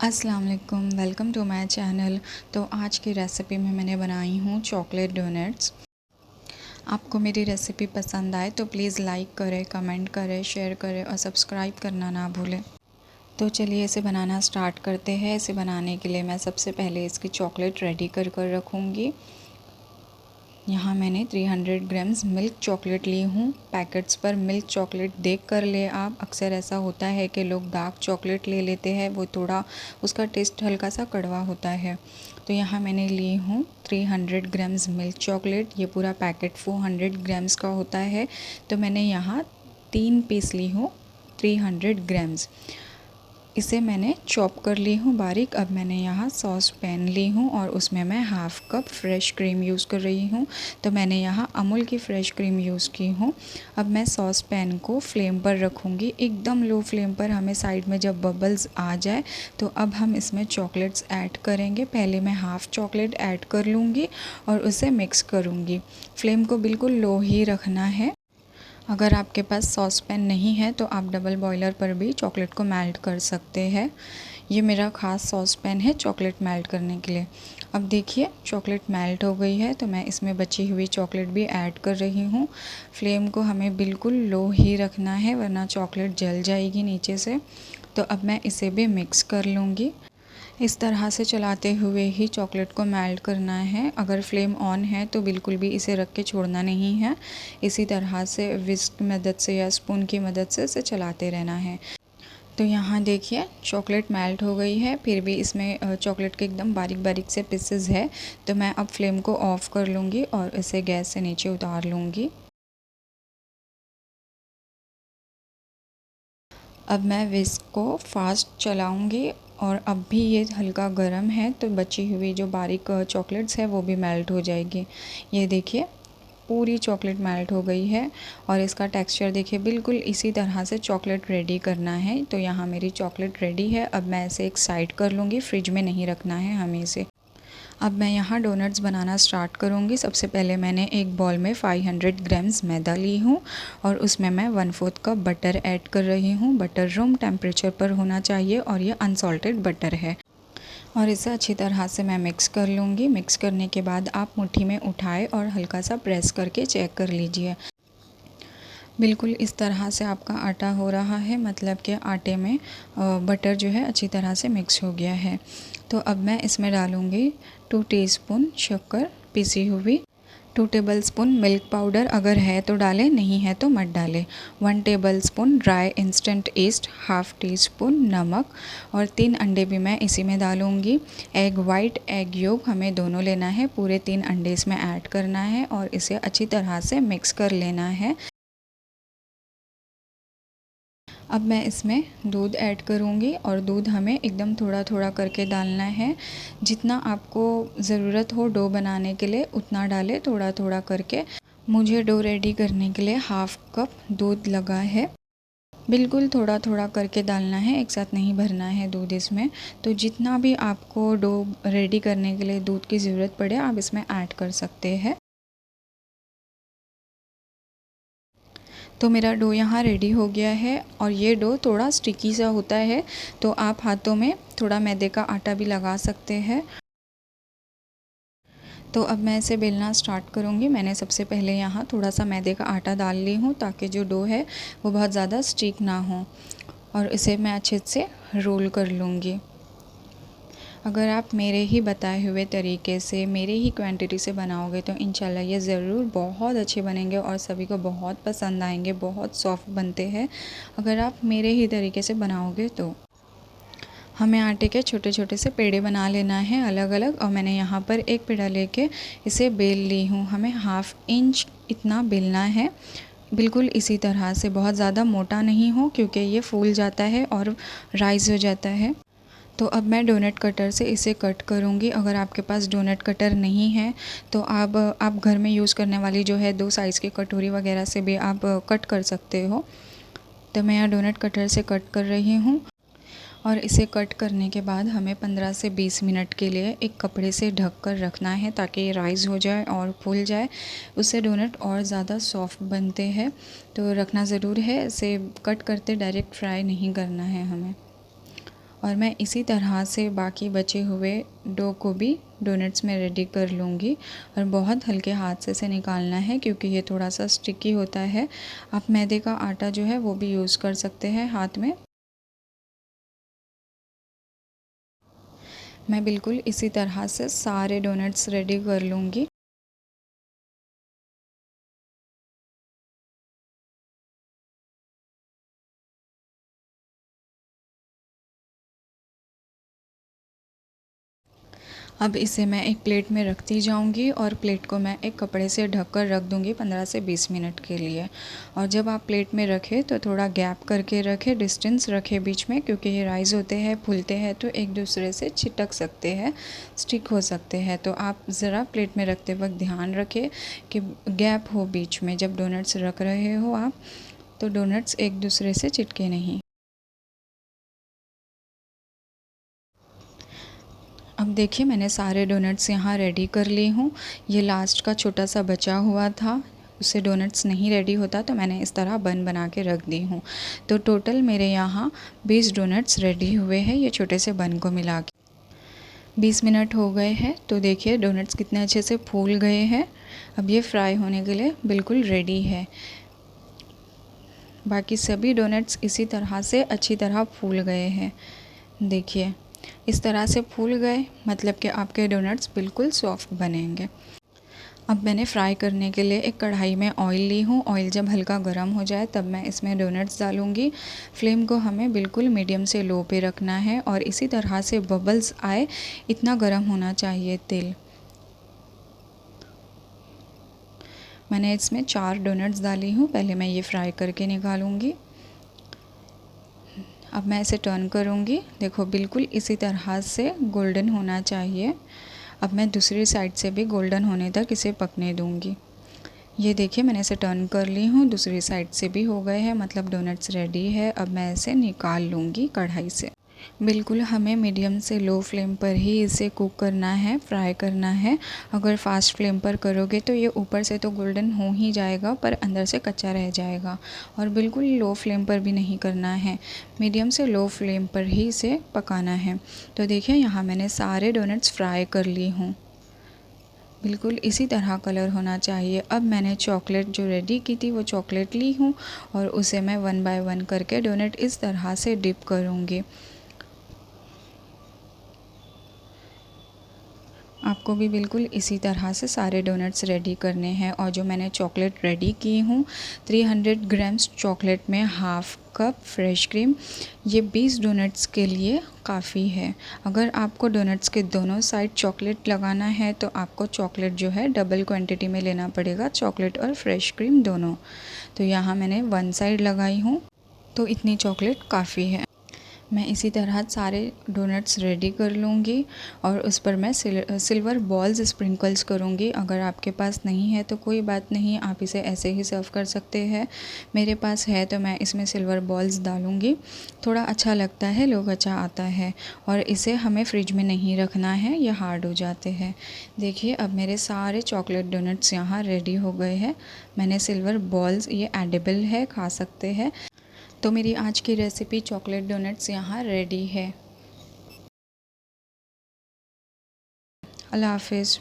अस्सलाम वालेकुम, welcome to my channel. तो आज की रेसिपी में मैंने बनाई हूँ चॉकलेट डोनट्स। आपको मेरी रेसिपी पसंद आए तो प्लीज़ लाइक करें, कमेंट करें, शेयर करें और सब्सक्राइब करना ना भूलें। तो चलिए इसे बनाना स्टार्ट करते हैं। इसे बनाने के लिए मैं सबसे पहले इसकी चॉकलेट रेडी कर कर रखूँगी। यहाँ मैंने 300 ग्राम्स मिल्क चॉकलेट ली हूँ। पैकेट्स पर मिल्क चॉकलेट देख कर ले आप। अक्सर ऐसा होता है कि लोग डार्क चॉकलेट ले लेते हैं, वो थोड़ा उसका टेस्ट हल्का सा कड़वा होता है। तो यहाँ मैंने ली हूँ 300 ग्राम्स मिल्क चॉकलेट। ये पूरा पैकेट 400 ग्राम्स का होता है। तो मैंने यहाँ 3 पीस ली हूँ 300 ग्राम्स। इसे मैंने चॉप कर ली हूँ बारीक। अब मैंने यहाँ सॉस पैन ली हूँ और उसमें मैं half cup fresh cream use कर रही हूँ। तो मैंने यहाँ अमूल की फ़्रेश क्रीम यूज़ की हूँ। अब मैं सॉस पैन को फ्लेम पर रखूँगी, एकदम लो फ्लेम पर। हमें साइड में जब बबल्स आ जाए तो अब हम इसमें चॉकलेट्स ऐड करेंगे। पहले मैं हाफ़ चॉकलेट ऐड कर लूँगी और उसे मिक्स करूँगी। फ्लेम को बिल्कुल लो ही रखना है। अगर आपके पास सॉस पैन नहीं है तो आप डबल बॉयलर पर भी चॉकलेट को मेल्ट कर सकते हैं। ये मेरा ख़ास सॉस पैन है चॉकलेट मेल्ट करने के लिए। अब देखिए चॉकलेट मेल्ट हो गई है, तो मैं इसमें बची हुई चॉकलेट भी ऐड कर रही हूँ। फ्लेम को हमें बिल्कुल लो ही रखना है, वरना चॉकलेट जल जाएगी नीचे से। तो अब मैं इसे भी मिक्स कर लूँगी। इस तरह से चलाते हुए ही चॉकलेट को मेल्ट करना है। अगर फ्लेम ऑन है तो बिल्कुल भी इसे रख के छोड़ना नहीं है। इसी तरह से विस्क की मदद से या स्पून की मदद से इसे चलाते रहना है। तो यहाँ देखिए चॉकलेट मेल्ट हो गई है, फिर भी इसमें चॉकलेट के एकदम बारीक बारीक से पीसेस है। तो मैं अब फ्लेम को ऑफ़ कर लूँगी और इसे गैस से नीचे उतार लूँगी। अब मैं विस्क को फास्ट चलाऊंगी और अब भी ये हल्का गर्म है, तो बची हुई जो बारीक चॉकलेट्स है वो भी मेल्ट हो जाएगी। ये देखिए पूरी चॉकलेट मेल्ट हो गई है और इसका टेक्सचर देखिए बिल्कुल इसी तरह से चॉकलेट रेडी करना है। तो यहाँ मेरी चॉकलेट रेडी है। अब मैं इसे एक साइड कर लूँगी, फ्रिज में नहीं रखना है हमें इसे। अब मैं यहाँ डोनट्स बनाना स्टार्ट करूँगी। सबसे पहले मैंने एक बॉल में 500 ग्राम्स मैदा ली हूँ और उसमें मैं 1/4 कप बटर ऐड कर रही हूँ। बटर रूम टेम्परेचर पर होना चाहिए और ये अनसॉल्टेड बटर है। और इसे अच्छी तरह से मैं मिक्स कर लूँगी। मिक्स करने के बाद आप मुट्ठी में उठाए और हल्का सा प्रेस करके चेक कर लीजिए। बिल्कुल इस तरह से आपका आटा हो रहा है, मतलब कि आटे में बटर जो है अच्छी तरह से मिक्स हो गया है। तो अब मैं इसमें डालूँगी 2 टीस्पून शक्कर पिसी हुई, 2 टेबलस्पून मिल्क पाउडर, अगर है तो डालें, नहीं है तो मत डालें। 1 tablespoon dry instant east, half tea spoon नमक और 3 अंडे भी मैं इसी में डालूँगी। एग वाइट, एग योक हमें दोनों लेना है, पूरे 3 अंडे इसमें ऐड करना है और इसे अच्छी तरह से मिक्स कर लेना है। अब मैं इसमें दूध ऐड करूँगी और दूध हमें एकदम थोड़ा थोड़ा करके डालना है। जितना आपको ज़रूरत हो डो बनाने के लिए उतना डालें, थोड़ा थोड़ा करके। मुझे डो रेडी करने के लिए हाफ़ कप दूध लगा है। बिल्कुल थोड़ा थोड़ा करके डालना है, एक साथ नहीं भरना है दूध इसमें। तो जितना भी आपको डो रेडी करने के लिए दूध की ज़रूरत पड़े आप इसमें ऐड कर सकते हैं। तो मेरा डो यहाँ रेडी हो गया है और ये डो थोड़ा स्टिकी सा होता है, तो आप हाथों में थोड़ा मैदे का आटा भी लगा सकते हैं। तो अब मैं इसे बेलना स्टार्ट करूँगी। मैंने सबसे पहले यहाँ थोड़ा सा मैदे का आटा डाल ली हूँ ताकि जो डो है वो बहुत ज़्यादा स्टिक ना हो, और इसे मैं अच्छे से रोल कर लूँगी। अगर आप मेरे ही बताए हुए तरीके से, मेरे ही क्वांटिटी से बनाओगे तो इंशाल्लाह ये ज़रूर बहुत अच्छे बनेंगे और सभी को बहुत पसंद आएंगे। बहुत सॉफ्ट बनते हैं अगर आप मेरे ही तरीके से बनाओगे तो। हमें आटे के छोटे छोटे से पेड़े बना लेना है अलग अलग, और मैंने यहाँ पर एक पेड़ा लेके इसे बेल ली हूँ। हमें 1/2 इंच इतना बेलना है, बिल्कुल इसी तरह से। बहुत ज़्यादा मोटा नहीं हो क्योंकि ये फूल जाता है और राइज़ हो जाता है। तो अब मैं डोनट कटर से इसे कट करूँगी। अगर आपके पास डोनट कटर नहीं है तो आप घर में यूज़ करने वाली जो है 2 साइज़ की कटोरी वगैरह से भी आप कट कर सकते हो। तो मैं यहाँ डोनट कटर से कट कर रही हूँ और इसे कट करने के बाद हमें 15 से 20 मिनट के लिए एक कपड़े से ढक कर रखना है ताकि ये राइज़ हो जाए और फूल जाए। उससे डोनट और ज़्यादा सॉफ्ट बनते हैं। तो रखना ज़रूर है, इसे कट करते डायरेक्ट फ्राई नहीं करना है हमें। और मैं इसी तरह से बाकी बचे हुए डो को भी डोनट्स में रेडी कर लूँगी। और बहुत हल्के हाथ से इसे निकालना है क्योंकि ये थोड़ा सा स्टिकी होता है। आप मैदे का आटा जो है वो भी यूज़ कर सकते हैं हाथ में। मैं बिल्कुल इसी तरह से सारे डोनट्स रेडी कर लूँगी। अब इसे मैं एक प्लेट में रखती जाऊंगी और प्लेट को मैं एक कपड़े से ढककर रख दूंगी 15 से 20 मिनट के लिए। और जब आप प्लेट में रखें तो थोड़ा गैप करके रखें, डिस्टेंस रखें बीच में, क्योंकि ये राइज़ होते हैं, फूलते हैं तो एक दूसरे से चिटक सकते हैं, स्टिक हो सकते हैं। तो आप ज़रा प्लेट में रखते वक्त ध्यान रखें कि गैप हो बीच में। जब डोनट्स रख रहे हो आप तो डोनट्स एक दूसरे से चिटके नहीं। अब देखिए मैंने सारे डोनट्स यहाँ रेडी कर ली हूँ। ये लास्ट का छोटा सा बचा हुआ था, उससे डोनट्स नहीं रेडी होता तो मैंने इस तरह बन बना के रख दी हूँ। तो टोटल मेरे यहाँ 20 डोनट्स रेडी हुए हैं ये छोटे से बन को मिला के। 20 मिनट हो गए हैं तो देखिए डोनट्स कितने अच्छे से फूल गए हैं। अब ये फ्राई होने के लिए बिल्कुल रेडी है। बाकी सभी डोनट्स इसी तरह से अच्छी तरह फूल गए हैं। देखिए इस तरह से फूल गए मतलब कि आपके डोनट्स बिल्कुल सॉफ्ट बनेंगे। अब मैंने फ्राई करने के लिए एक कढ़ाई में ऑयल ली हूँ। ऑयल जब हल्का गर्म हो जाए तब मैं इसमें डोनट्स डालूँगी। फ्लेम को हमें बिल्कुल मीडियम से लो पे रखना है और इसी तरह से बबल्स आए इतना गर्म होना चाहिए तेल। मैंने इसमें 4 डोनट्स डाली हूँ। पहले मैं ये फ्राई करके निकालूँगी। अब मैं इसे टर्न करूँगी। देखो बिल्कुल इसी तरह से गोल्डन होना चाहिए। अब मैं दूसरी साइड से भी गोल्डन होने तक इसे पकने दूँगी। ये देखिए मैंने इसे टर्न कर ली हूँ, दूसरी साइड से भी हो गए हैं, मतलब डोनट्स रेडी है। अब मैं इसे निकाल लूँगी कढ़ाई से। बिल्कुल हमें मीडियम से लो फ्लेम पर ही इसे कुक करना है, फ्राई करना है। अगर फास्ट फ्लेम पर करोगे तो ये ऊपर से तो गोल्डन हो ही जाएगा पर अंदर से कच्चा रह जाएगा। और बिल्कुल लो फ्लेम पर भी नहीं करना है, मीडियम से लो फ्लेम पर ही इसे पकाना है। तो देखिए यहाँ मैंने सारे डोनट्स फ्राई कर ली हूँ। बिल्कुल इसी तरह कलर होना चाहिए। अब मैंने चॉकलेट जो रेडी की थी वो चॉकलेट ली हूँ और उसे मैं 1 बाय 1 करके डोनट इस तरह से डिप करूँगी। आपको भी बिल्कुल इसी तरह से सारे डोनट्स रेडी करने हैं। और जो मैंने चॉकलेट रेडी की हूँ 300 ग्राम्स चॉकलेट में हाफ़ कप फ्रेश क्रीम, ये 20 डोनट्स के लिए काफ़ी है। अगर आपको डोनट्स के दोनों साइड चॉकलेट लगाना है तो आपको चॉकलेट जो है डबल क्वांटिटी में लेना पड़ेगा, चॉकलेट और फ्रेश क्रीम दोनों। तो यहाँ मैंने 1 साइड लगाई हूँ तो इतनी चॉकलेट काफ़ी है। मैं इसी तरह सारे डोनट्स रेडी कर लूँगी और उस पर मैं सिल्वर बॉल्स स्प्रिंकल्स करूँगी। अगर आपके पास नहीं है तो कोई बात नहीं, आप इसे ऐसे ही सर्व कर सकते हैं। मेरे पास है तो मैं इसमें सिल्वर बॉल्स डालूँगी, थोड़ा अच्छा लगता है, लोग अच्छा आता है। और इसे हमें फ्रिज में नहीं रखना है, ये हार्ड हो जाते हैं। देखिए अब मेरे सारे चॉकलेट डोनट्स यहाँ रेडी हो गए हैं। मैंने सिल्वर बॉल्स, ये एडिबल है, खा सकते हैं। तो मेरी आज की रेसिपी चॉकलेट डोनट्स यहाँ रेडी है। अल्लाह हाफ़िज़।